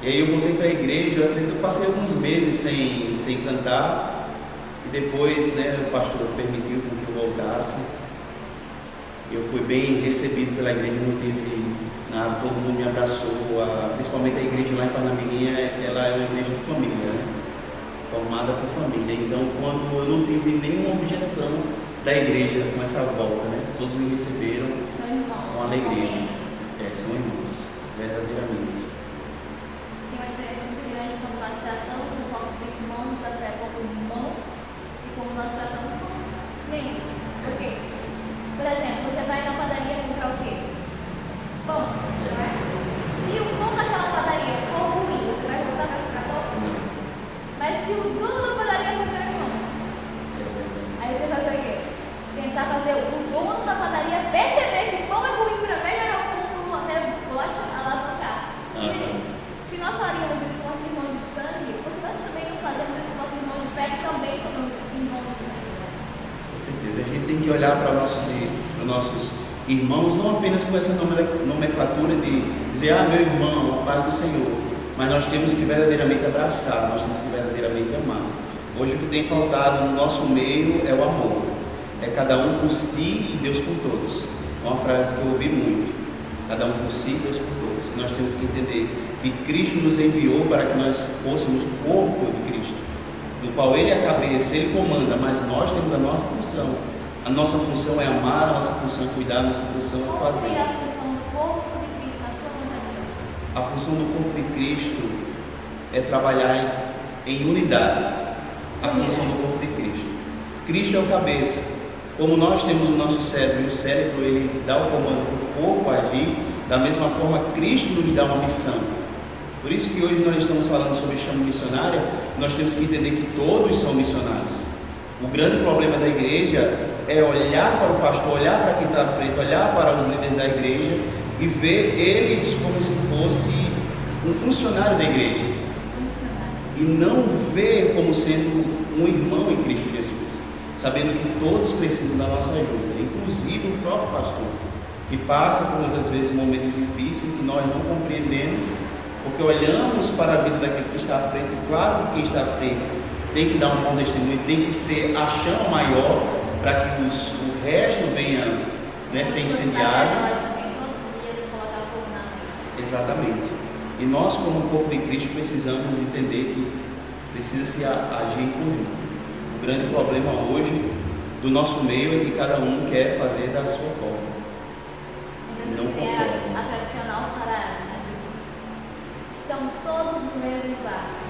E aí eu voltei para a igreja, eu acredito que eu passei alguns meses sem cantar, e depois, né, o pastor permitiu que eu voltasse. Eu fui bem recebido pela igreja, não teve nada, todo mundo me abraçou, principalmente a igreja lá em Parnamirim, ela é uma igreja de família, né? Formada por família. Então, quando eu não tive nenhuma objeção da igreja com essa volta, né? Todos me receberam com alegria. São irmãos, verdadeiramente. Tem uma diferença muito grande quando nós tratamos os nossos irmãos da fé como irmãos e como nós tratamos como membros. Por quê? Por exemplo, você vai na padaria comprar o quê? Pão, não é? Se o pão daquela padaria for ruim, você vai voltar para comprar pão? Não. Mas se o dono da padaria for seu irmão, aí você vai fazer o quê? Tentar fazer o dono da padaria perceber que o pão é ruim para melhorar o pão, até gosta de alavancar. Se nós faríamos isso com nossos irmãos de sangue, por que nós também não fazemos isso com nossos irmãos de fé, que também são irmãos de sangue? Com certeza. A gente tem que olhar para nossos irmãos, não apenas com essa nomenclatura de dizer, meu irmão, a paz do Senhor, mas nós temos que verdadeiramente abraçar, nós temos que verdadeiramente amar. Hoje o que tem faltado no nosso meio é o amor, é cada um por si e Deus por todos. É uma frase que eu ouvi muito, cada um por si e Deus por todos. Nós temos que entender que Cristo nos enviou para que nós fôssemos o corpo de Cristo, do qual Ele é a cabeça, Ele comanda, mas nós temos a nossa função. A nossa função é amar, a nossa função é cuidar, a nossa função é fazer. Qual seria a função do corpo de Cristo na sua concepção? A função do corpo de Cristo é trabalhar em unidade. A função do corpo de Cristo. Cristo é o cabeça. Como nós temos o nosso cérebro, e o cérebro ele dá o comando para o corpo agir, da mesma forma Cristo nos dá uma missão. Por isso que hoje nós estamos falando sobre chama missionária, nós temos que entender que todos são missionários. O grande problema da igreja é olhar para o pastor, olhar para quem está à frente, olhar para os líderes da igreja e ver eles como se fosse um funcionário da igreja. E não ver como sendo um irmão em Cristo Jesus, sabendo que todos precisam da nossa ajuda, inclusive o próprio pastor, que passa por muitas vezes momentos difíceis que nós não compreendemos, porque olhamos para a vida daquele que está à frente, e claro que quem está à frente tem que dar um bom testemunho, tem que ser a chama maior para que o resto venha, né, ser incendiado. Exatamente. E nós, como corpo de Cristo, precisamos entender que precisa-se agir em conjunto. O grande problema hoje do nosso meio é que cada um quer fazer da sua forma. Não concordo. A tradicional frase, né? Estamos todos no mesmo barco.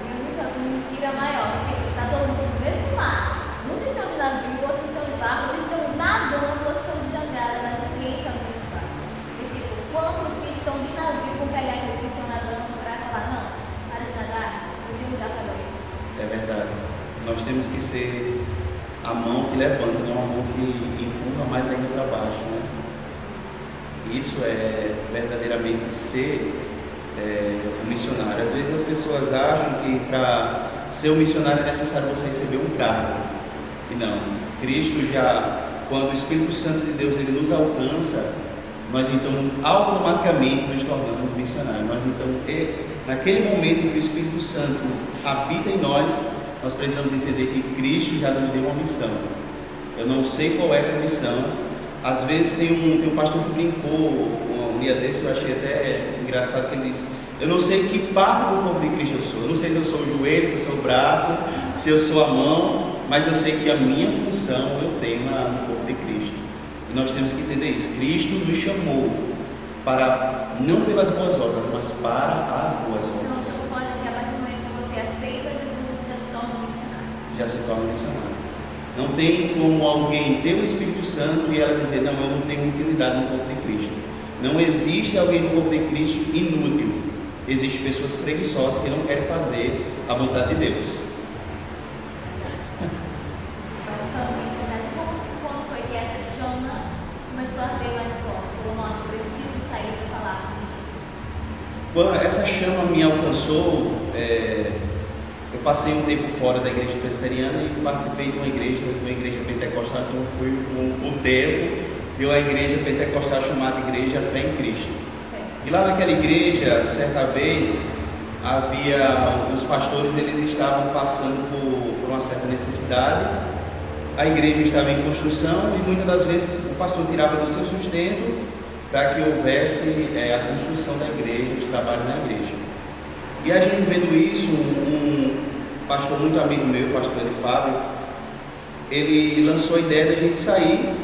Mentira maior, porque está todo mundo no mesmo mar. Uns estão de navio, outros estão de barco, outros estão nadando, outros estão de jangada, mas ninguém está no mesmo barco. E tipo, quantos que estão de navio vão pegar aqueles que estão nadando para falar, não, para de nadar, eu tenho lugar para dois. É verdade. Nós temos que ser a mão que levanta, não a mão que empurra mais ainda para baixo, né? Isso é verdadeiramente ser um missionário. Às vezes as pessoas acham que para ser um missionário é necessário você receber um cargo. E não. Cristo já, quando o Espírito Santo de Deus ele nos alcança, nós então automaticamente nos tornamos missionários. Nós então, naquele momento em que o Espírito Santo habita em nós, nós precisamos entender que Cristo já nos deu uma missão. Eu não sei qual é essa missão. Às vezes tem um pastor que brincou um dia desse, eu achei até engraçado, que ele disse: eu não sei que parte do corpo de Cristo eu sou. Eu não sei se eu sou o joelho, se eu sou o braço, se eu sou a mão, mas eu sei que a minha função eu tenho no corpo de Cristo. E nós temos que entender isso. Cristo nos chamou para, não pelas boas obras, mas para as boas obras. Então você pode que a partir do momento que você aceita Jesus, você já se torna um missionário. Já se torna missionário. Não tem como alguém ter o Espírito Santo e ela dizer: não, eu não tenho utilidade no corpo de Cristo. Não existe alguém no corpo de Cristo inútil. Existem pessoas preguiçosas que não querem fazer a vontade de Deus. Então, em verdade, quando foi que essa chama começou a ver mais forte? Falou, nossa, eu preciso sair para falar de Jesus. Quando essa chama me alcançou, eu passei um tempo fora da igreja presbiteriana e participei de uma igreja pentecostal. Então fui com o tempo de uma igreja pentecostal chamada Igreja Fé em Cristo. E lá naquela igreja, certa vez, os pastores eles estavam passando por uma certa necessidade, a igreja estava em construção e muitas das vezes o pastor tirava do seu sustento para que houvesse a construção da igreja, os trabalhos na igreja. E a gente vendo isso, um pastor muito amigo meu, o pastor Fábio, ele lançou a ideia de a gente sair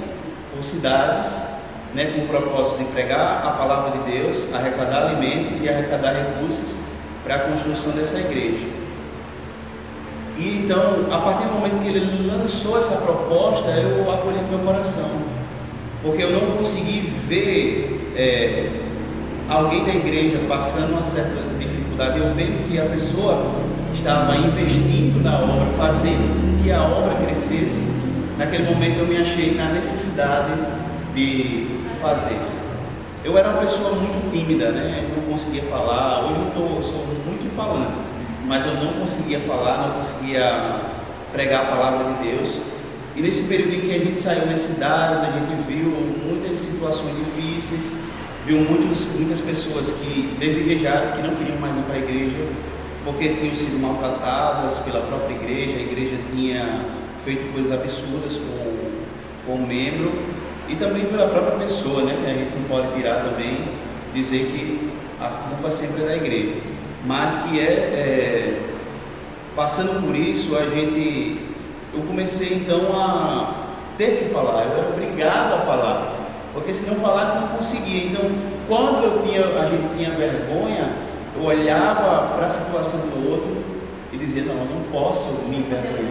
por cidades, né, com o propósito de pregar a palavra de Deus, arrecadar alimentos e arrecadar recursos para a construção dessa igreja. E então, a partir do momento que ele lançou essa proposta, eu acolhi no meu coração, porque eu não consegui ver alguém da igreja passando uma certa dificuldade, eu vendo que a pessoa estava investindo na obra, fazendo com que a obra crescesse. Naquele momento eu me achei na necessidade de fazer. Eu era uma pessoa muito tímida, né? Não conseguia falar. Hoje eu sou muito falante, mas eu não conseguia falar, não conseguia pregar a palavra de Deus. E nesse período em que a gente saiu nas cidades, a gente viu muitas situações difíceis, viu muitas pessoas desigrejadas, que não queriam mais ir para a igreja, porque tinham sido maltratadas pela própria igreja. A igreja tinha feito coisas absurdas com o membro, e também pela própria pessoa, né? Que a gente não pode tirar também, dizer que a culpa sempre é da igreja, mas que passando por isso, eu comecei então a ter que falar, eu era obrigado a falar, porque se não falasse não conseguia. Então, quando a gente tinha vergonha, eu olhava para a situação do outro e dizia, não, eu não posso me envergonhar.